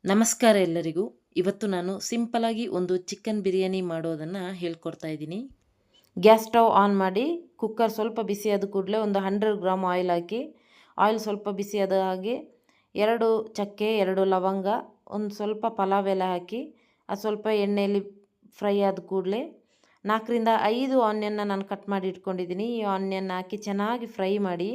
ನಮಸ್ಕಾರ ಎಲ್ಲರಿಗೂ. ಇವತ್ತು ನಾನು ಸಿಂಪಲಾಗಿ ಒಂದು ಚಿಕನ್ ಬಿರಿಯಾನಿ ಮಾಡೋದನ್ನು ಹೇಳ್ಕೊಡ್ತಾ ಇದ್ದೀನಿ. ಗ್ಯಾಸ್ ಸ್ಟವ್ ಆನ್ ಮಾಡಿ ಕುಕ್ಕರ್ ಸ್ವಲ್ಪ ಬಿಸಿಯಾದ ಕೂಡಲೇ ಒಂದು 100 ಗ್ರಾಮ್ ಆಯಿಲ್ ಹಾಕಿ, ಆಯಿಲ್ ಸ್ವಲ್ಪ ಬಿಸಿಯಾದ ಹಾಗೆ 2 ಚಕ್ಕೆ, 2 ಲವಂಗ, ಒಂದು ಸ್ವಲ್ಪ ಪಲಾವ್ ಎಲೆ ಹಾಕಿ ಅದು ಸ್ವಲ್ಪ ಎಣ್ಣೆಯಲ್ಲಿ ಫ್ರೈ ಆದ ಕೂಡಲೇ 4 ರಿಂದ 5 ಆನಿಯನ್ನ ನಾನು ಕಟ್ ಮಾಡಿ ಇಟ್ಕೊಂಡಿದ್ದೀನಿ. ಈ ಆನಿಯನ್ ಹಾಕಿ ಚೆನ್ನಾಗಿ ಫ್ರೈ ಮಾಡಿ,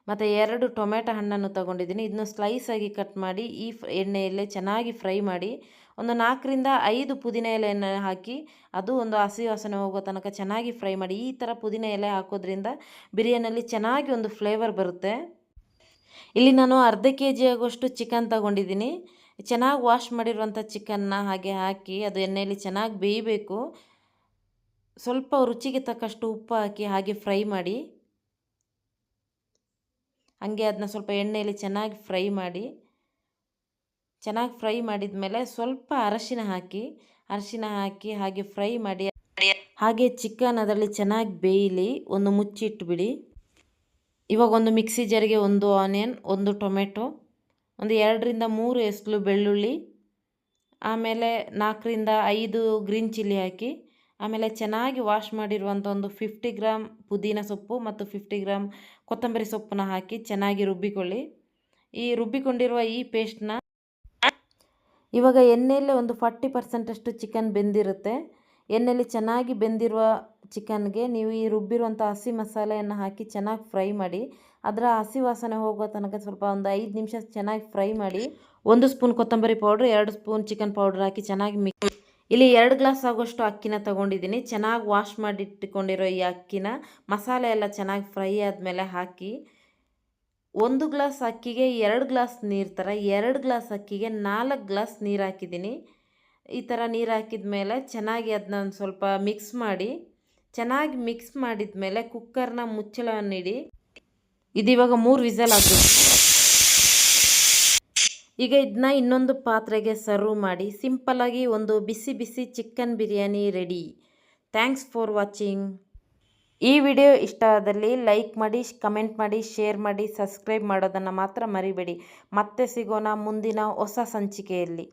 ಮತ್ತು 2 ಟೊಮೆಟೊ ಹಣ್ಣನ್ನು ತೊಗೊಂಡಿದ್ದೀನಿ. ಇದನ್ನು ಸ್ಲೈಸಾಗಿ ಕಟ್ ಮಾಡಿ ಈ ಎಣ್ಣೆಯಲ್ಲೇ ಚೆನ್ನಾಗಿ ಫ್ರೈ ಮಾಡಿ, ಒಂದು 4 ರಿಂದ 5 ಪುದೀನ ಎಲೆಯನ್ನು ಹಾಕಿ ಅದು ಒಂದು ಹಸಿ ವಾಸನೆ ಹೋಗೋ ತನಕ ಚೆನ್ನಾಗಿ ಫ್ರೈ ಮಾಡಿ. ಈ ಥರ ಪುದೀನ ಎಲೆ ಹಾಕೋದ್ರಿಂದ ಬಿರಿಯಾನಿಯಲ್ಲಿ ಚೆನ್ನಾಗಿ ಒಂದು ಫ್ಲೇವರ್ ಬರುತ್ತೆ. ಇಲ್ಲಿ ನಾನು ಅರ್ಧ kg ಆಗುವಷ್ಟು ಚಿಕನ್ ತಗೊಂಡಿದ್ದೀನಿ. ಚೆನ್ನಾಗಿ ವಾಶ್ ಮಾಡಿರುವಂಥ ಚಿಕನ್ನ ಹಾಗೆ ಹಾಕಿ ಅದು ಎಣ್ಣೆಯಲ್ಲಿ ಚೆನ್ನಾಗಿ ಬೇಯಬೇಕು. ಸ್ವಲ್ಪ ರುಚಿಗೆ ತಕ್ಕಷ್ಟು ಉಪ್ಪು ಹಾಕಿ ಹಾಗೆ ಫ್ರೈ ಮಾಡಿ, ಹಾಗೆ ಅದನ್ನ ಸ್ವಲ್ಪ ಎಣ್ಣೆಯಲ್ಲಿ ಚೆನ್ನಾಗಿ ಫ್ರೈ ಮಾಡಿ, ಚೆನ್ನಾಗಿ ಫ್ರೈ ಮಾಡಿದ ಮೇಲೆ ಸ್ವಲ್ಪ ಅರಶಿನ ಹಾಕಿ ಹಾಗೆ ಫ್ರೈ ಮಾಡಿ, ಹಾಗೆ ಚಿಕನ್ ಅದರಲ್ಲಿ ಚೆನ್ನಾಗಿ ಬೇಯಲಿ, ಒಂದು ಮುಚ್ಚಿಟ್ಬಿಡಿ. ಇವಾಗ ಒಂದು ಮಿಕ್ಸಿ ಜಾರಿಗೆ 1 ಆನಿಯನ್, 1 ಟೊಮೆಟೊ, ಒಂದು 2 ರಿಂದ 3 ಎಸಳು ಬೆಳ್ಳುಳ್ಳಿ, ಆಮೇಲೆ 4 ರಿಂದ 5 ಗ್ರೀನ್ ಚಿಲ್ಲಿ ಹಾಕಿ, ಆಮೇಲೆ ಚೆನ್ನಾಗಿ ವಾಶ್ ಮಾಡಿರುವಂಥ ಒಂದು 50 ಗ್ರಾಮ್ ಪುದೀನ ಸೊಪ್ಪು ಮತ್ತು 50 ಗ್ರಾಮ್ ಕೊತ್ತಂಬರಿ ಸೊಪ್ಪನ್ನ ಹಾಕಿ ಚೆನ್ನಾಗಿ ರುಬ್ಬಿಕೊಳ್ಳಿ. ಈ ರುಬ್ಬಿಕೊಂಡಿರುವ ಈ ಪೇಸ್ಟ್ನ ಇವಾಗ ಎಣ್ಣೆಯಲ್ಲೇ ಒಂದು 40% ಅಷ್ಟು ಚಿಕನ್ ಬೆಂದಿರುತ್ತೆ. ಎಣ್ಣೆಯಲ್ಲಿ ಚೆನ್ನಾಗಿ ಬೆಂದಿರುವ ಚಿಕನ್ಗೆ ನೀವು ಈ ರುಬ್ಬಿರುವಂಥ ಹಸಿ ಮಸಾಲೆಯನ್ನು ಹಾಕಿ ಚೆನ್ನಾಗಿ ಫ್ರೈ ಮಾಡಿ, ಅದರ ಹಸಿ ವಾಸನೆ ಹೋಗೋ ತನಕ ಸ್ವಲ್ಪ ಒಂದು 5 ನಿಮಿಷ ಚೆನ್ನಾಗಿ ಫ್ರೈ ಮಾಡಿ, 1 ಸ್ಪೂನ್ ಕೊತ್ತಂಬರಿ ಪೌಡ್ರ್, 2 ಸ್ಪೂನ್ ಚಿಕನ್ ಪೌಡ್ರ್ ಹಾಕಿ ಚೆನ್ನಾಗಿ ಇಲ್ಲಿ 2 ಗ್ಲಾಸ್ ಆಗೋಷ್ಟು ಅಕ್ಕಿನ ತೊಗೊಂಡಿದ್ದೀನಿ. ಚೆನ್ನಾಗಿ ವಾಶ್ ಮಾಡಿ ಇಟ್ಟುಕೊಂಡಿರೋ ಈ ಅಕ್ಕಿನ ಮಸಾಲೆ ಎಲ್ಲ ಚೆನ್ನಾಗಿ ಫ್ರೈ ಆದಮೇಲೆ ಹಾಕಿ, 1 ಗ್ಲಾಸ್ ಅಕ್ಕಿಗೆ 2 ಗ್ಲಾಸ್ ನೀರು ಥರ 2 ಗ್ಲಾಸ್ ಅಕ್ಕಿಗೆ 4 ಗ್ಲಾಸ್ ನೀರು ಹಾಕಿದ್ದೀನಿ. ಈ ಥರ ನೀರು ಹಾಕಿದ ಮೇಲೆ ಚೆನ್ನಾಗಿ ಅದನ್ನ ಒಂದು ಸ್ವಲ್ಪ ಮಿಕ್ಸ್ ಮಾಡಿ, ಚೆನ್ನಾಗಿ ಮಿಕ್ಸ್ ಮಾಡಿದ ಮೇಲೆ ಕುಕ್ಕರ್ನ ಮುಚ್ಚಳವನ್ನಿಡಿ. ಇದಿವಾಗ 3 ವಿಸಲ್ ಆಗಬೇಕು. ಈಗ ಇದನ್ನ ಇನ್ನೊಂದು ಪಾತ್ರೆಗೆ ಸರ್ವ್ ಮಾಡಿ ಸಿಂಪಲಾಗಿ ಒಂದು ಬಿಸಿ ಬಿಸಿ chicken biryani ready. Thanks for watching. ಈ ವಿಡಿಯೋ ಇಷ್ಟ ಆದಲ್ಲಿ ಲೈಕ್ ಮಾಡಿ, ಕಮೆಂಟ್ ಮಾಡಿ, ಶೇರ್ ಮಾಡಿ, ಸಬ್ಸ್ಕ್ರೈಬ್ ಮಾಡೋದನ್ನು ಮಾತ್ರ ಮರಿಬೇಡಿ. ಮತ್ತೆ ಸಿಗೋಣ ಮುಂದಿನ ಹೊಸ ಸಂಚಿಕೆಯಲ್ಲಿ.